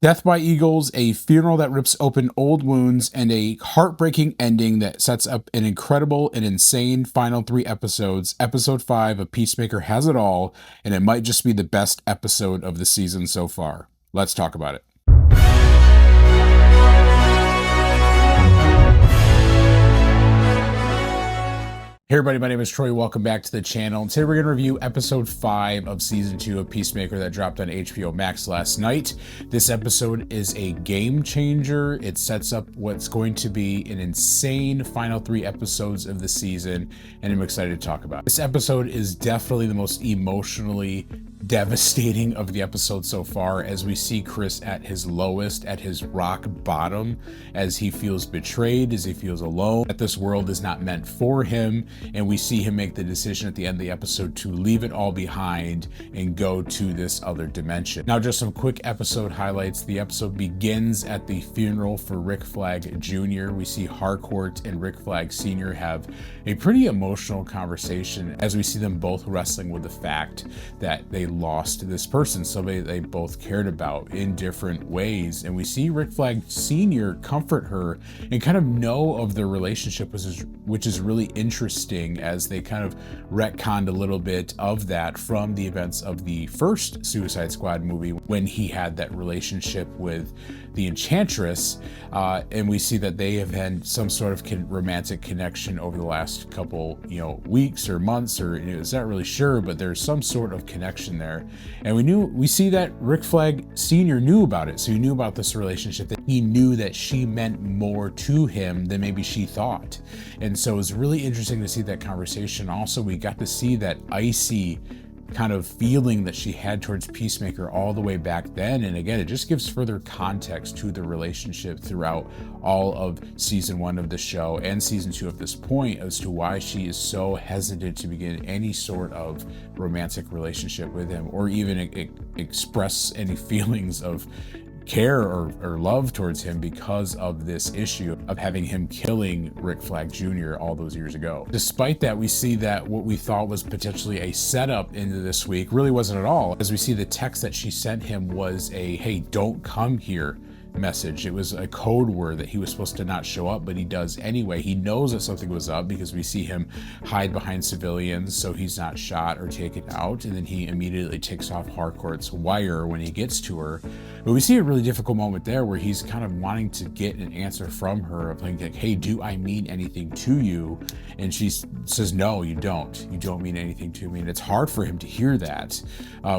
Death by Eagles, a funeral that rips open old wounds, and a heartbreaking ending that sets up an incredible and insane final 3 episodes. Episode 5 of Peacemaker has it all, and it might just be the best episode of the season so far. Let's talk about it. Hey everybody, my name is Troy. Welcome back to the channel. Today we're going to review episode 5 of season 2 of Peacemaker that dropped on HBO Max last night. This episode is a game changer. It sets up what's going to be an insane final 3 episodes of the season, and I'm excited to talk about it. This episode is definitely the most emotionally devastating of the episode so far, as we see Chris at his lowest, at his rock bottom, as he feels betrayed, as he feels alone, that this world is not meant for him, and we see him make the decision at the end of the episode to leave it all behind and go to this other dimension. Now, just some quick episode highlights. The episode begins at the funeral for Rick Flag Jr. We see Harcourt and Rick Flag Sr. have a pretty emotional conversation as we see them both wrestling with the fact that they lost this person, somebody they both cared about, in different ways. And we see Rick Flag Sr. comfort her and kind of know of their relationship, which is really interesting, as they kind of retconned a little bit of that from the events of the first Suicide Squad movie, when he had that relationship with the Enchantress, and we see that they have had some sort of romantic connection over the last couple, weeks or months, or it's not really sure, but there's some sort of connection there. And we see that Rick Flag Sr. knew about it, so he knew about this relationship, that he knew that she meant more to him than maybe she thought. And so it was really interesting to see that conversation. Also, we got to see that icy kind of feeling that she had towards Peacemaker all the way back then. And again, it just gives further context to the relationship throughout all of season 1 of the show and season 2 of this point, as to why she is so hesitant to begin any sort of romantic relationship with him, or even express any feelings of care or love towards him, because of this issue of having him killing Rick Flag Jr. all those years ago. Despite that, we see that what we thought was potentially a setup into this week really wasn't at all, as we see the text that she sent him was a "hey, don't come here" message. It was a code word that he was supposed to not show up, but he does anyway. He knows that something was up because we see him hide behind civilians so he's not shot or taken out, and then he immediately takes off Harcourt's wire when he gets to her. But we see a really difficult moment there where he's kind of wanting to get an answer from her of like, "Hey, do I mean anything to you?" And she says, "No, you don't. You don't mean anything to me." And it's hard for him to hear that.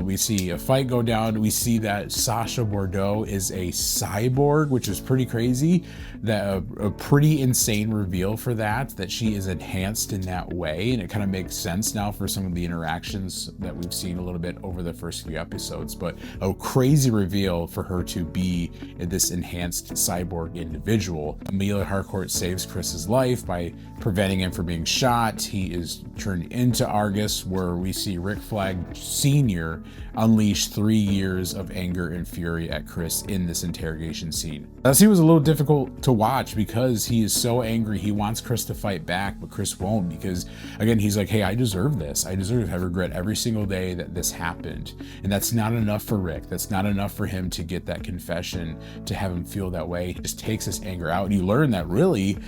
We see a fight go down. We see that Sasha Bordeaux is a cyborg, which is pretty crazy. That a pretty insane reveal for that she is enhanced in that way, and it kind of makes sense now for some of the interactions that we've seen a little bit over the first few episodes. But a crazy reveal for her to be this enhanced cyborg individual. Amelia Harcourt saves Chris's life by preventing him from being shot. He is turned into Argus, where we see Rick Flag Sr. unleash 3 years of anger and fury at Chris in this interrogation scene. That scene was a little difficult to watch because he is so angry. He wants Chris to fight back, but Chris won't, because again, he's like, "Hey, I deserve this. I deserve to have regret every single day that this happened." And that's not enough for Rick. That's not enough for him to get that confession, to have him feel that way. He just takes his anger out, and you learn that really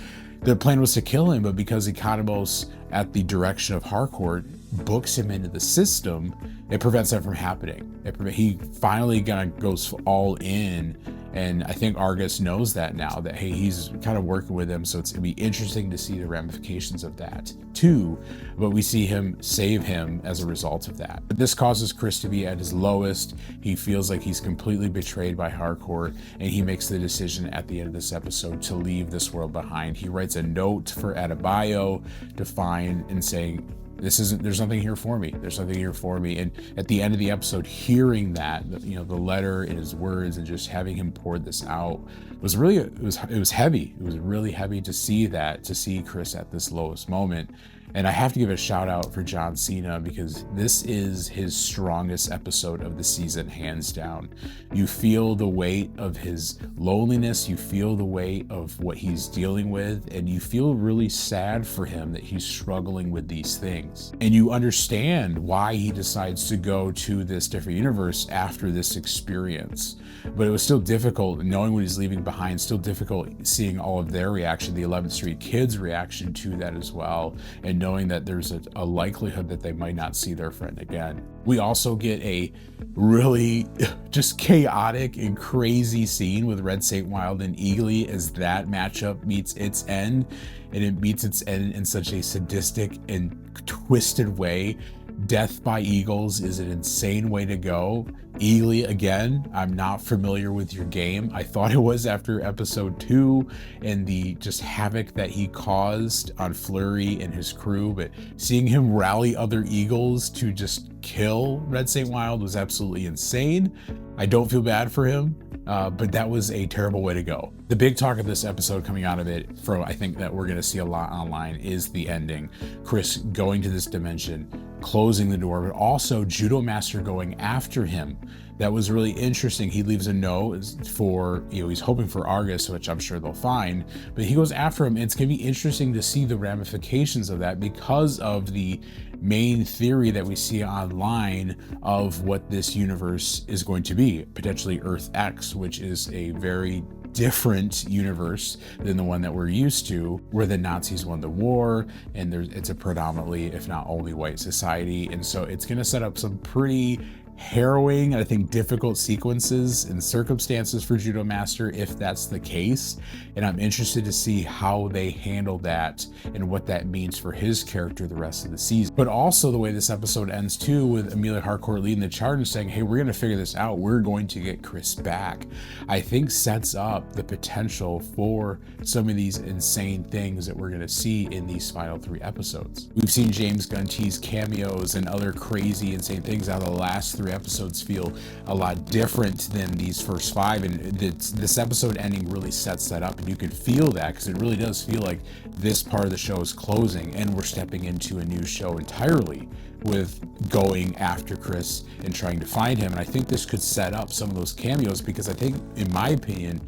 the plan was to kill him, but because Economos, at the direction of Harcourt, books him into the system, it prevents that from happening. He finally kind of goes all in, and I think Argus knows that now, that hey, he's kind of working with him, so it's gonna be interesting to see the ramifications of that too. But we see him save him as a result of that. But this causes Chris to be at his lowest. He feels like he's completely betrayed by Harcourt, and he makes the decision at the end of this episode to leave this world behind. He writes a note for Adebayo to find and saying, there's nothing here for me. There's nothing here for me. And at the end of the episode, hearing that, the letter and his words, and just having him pour this out was really, it was heavy. It was really heavy to see that, to see Chris at this lowest moment. And I have to give a shout out for John Cena because this is his strongest episode of the season, hands down. You feel the weight of his loneliness, you feel the weight of what he's dealing with, and you feel really sad for him that he's struggling with these things. And you understand why he decides to go to this different universe after this experience. But it was still difficult knowing what he's leaving behind, still difficult seeing all of their reaction, the 11th Street kids' reaction to that as well, and knowing that there's a likelihood that they might not see their friend again. We also get a really just chaotic and crazy scene with Red St. Wild and Eagly as that matchup meets its end, and it meets its end in such a sadistic and twisted way. Death by Eagles is an insane way to go. Eagly, again, I'm not familiar with your game. I thought it was after episode 2 and the just havoc that he caused on Fleury and his crew, but seeing him rally other Eagles to just kill Red St. Wild was absolutely insane. I don't feel bad for him, but that was a terrible way to go. The big talk of this episode coming out of it, from I think that we're going to see a lot online, is the ending. Chris going to this dimension, closing the door, but also Judo Master going after him. That was really interesting. He leaves a note for, he's hoping for Argus, which I'm sure they'll find, but he goes after him. And it's going to be interesting to see the ramifications of that because of the main theory that we see online of what this universe is going to be, potentially Earth X, which is a very different universe than the one that we're used to, where the Nazis won the war and it's a predominantly, if not only, white society. And so it's going to set up some pretty harrowing, I think, difficult sequences and circumstances for Judo Master if that's the case. And I'm interested to see how they handle that and what that means for his character the rest of the season. But also the way this episode ends too, with Amelia Harcourt leading the charge and saying, hey, we're going to figure this out. We're going to get Chris back, I think sets up the potential for some of these insane things that we're going to see in these final 3 episodes. We've seen James Gunn tease cameos and other crazy, insane things out of the last 3 episodes feel a lot different than these first 5, and this episode ending really sets that up, and you can feel that because it really does feel like this part of the show is closing and we're stepping into a new show entirely with going after Chris and trying to find him. And I think this could set up some of those cameos because I think, in my opinion,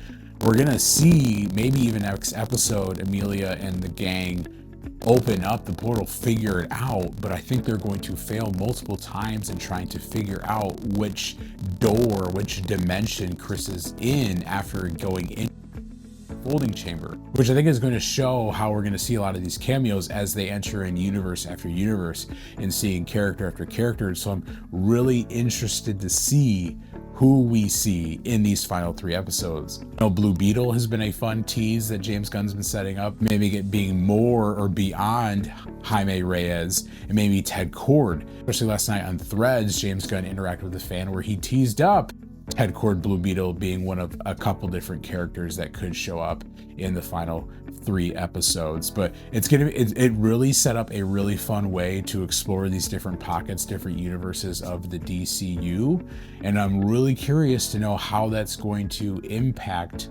we're gonna see maybe even next episode Amelia and the gang open up the portal, figure it out, but I think they're going to fail multiple times in trying to figure out which door, which dimension Chris is in after going in the holding chamber, which I think is going to show how we're going to see a lot of these cameos as they enter in universe after universe and seeing character after character. So I'm really interested to see who we see in these final 3 episodes. Blue Beetle has been a fun tease that James Gunn's been setting up, maybe it being more or beyond Jaime Reyes and maybe Ted Kord. Especially last night on Threads, James Gunn interacted with a fan where he teased up Ted Kord, Blue Beetle being one of a couple different characters that could show up in the final 3 episodes. But it really set up a really fun way to explore these different pockets, different universes of the DCU, and I'm really curious to know how that's going to impact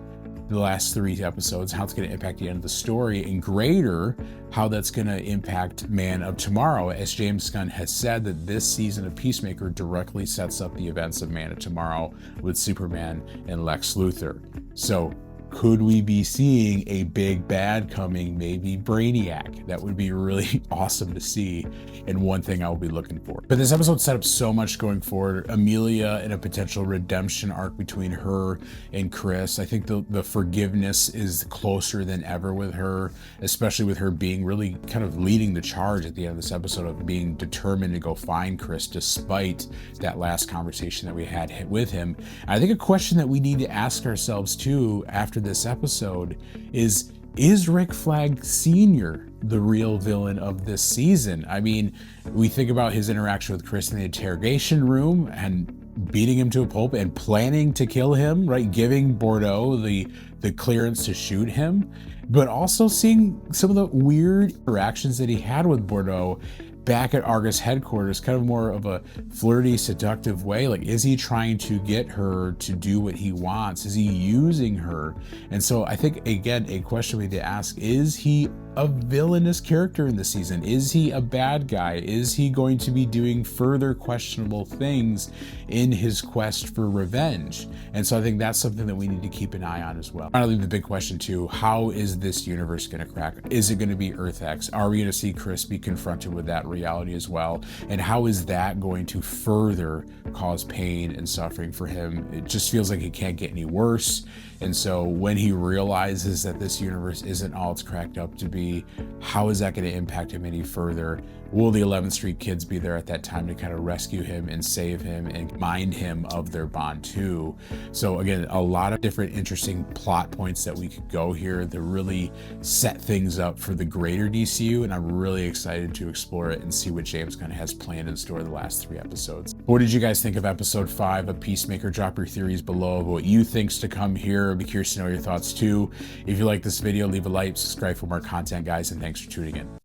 the last 3 episodes, how it's going to impact the end of the story, and greater, how that's going to impact Man of Tomorrow, as James Gunn has said that this season of Peacemaker directly sets up the events of Man of Tomorrow with Superman and Lex Luthor. So could we be seeing a big bad coming, maybe Brainiac? That would be really awesome to see, and one thing I'll be looking for. But this episode set up so much going forward. Amelia and a potential redemption arc between her and Chris. I think the forgiveness is closer than ever with her, especially with her being really kind of leading the charge at the end of this episode of being determined to go find Chris despite that last conversation that we had with him. And I think a question that we need to ask ourselves too after this episode is Rick Flag Sr. the real villain of this season? I mean, we think about his interaction with Chris in the interrogation room and beating him to a pulp and planning to kill him, right? Giving Bordeaux the clearance to shoot him, but also seeing some of the weird interactions that he had with Bordeaux back at Argus headquarters, kind of more of a flirty, seductive way. Like, is he trying to get her to do what he wants? Is he using her? And so I think, again, a question we need to ask, is he a villainous character in the season? Is he a bad guy? Is he going to be doing further questionable things in his quest for revenge? And so I think that's something that we need to keep an eye on as well. Finally, the big question too, how is this universe going to crack? Is it going to be Earth X? Are we going to see Chris be confronted with that reality as well? And how is that going to further cause pain and suffering for him? It just feels like it can't get any worse. And so when he realizes that this universe isn't all it's cracked up to be, how is that going to impact him any further? Will the 11th Street kids be there at that time to kind of rescue him and save him and remind him of their bond too? So again, a lot of different interesting plot points that we could go here to really set things up for the greater DCU, and I'm really excited to explore it and see what James Gunn has planned in store the last 3 episodes. What did you guys think of episode 5 of Peacemaker? Drop your theories below of what you think's to come here. I'd be curious to know your thoughts too. If you like this video, leave a like, subscribe for more content, guys, and thanks for tuning in.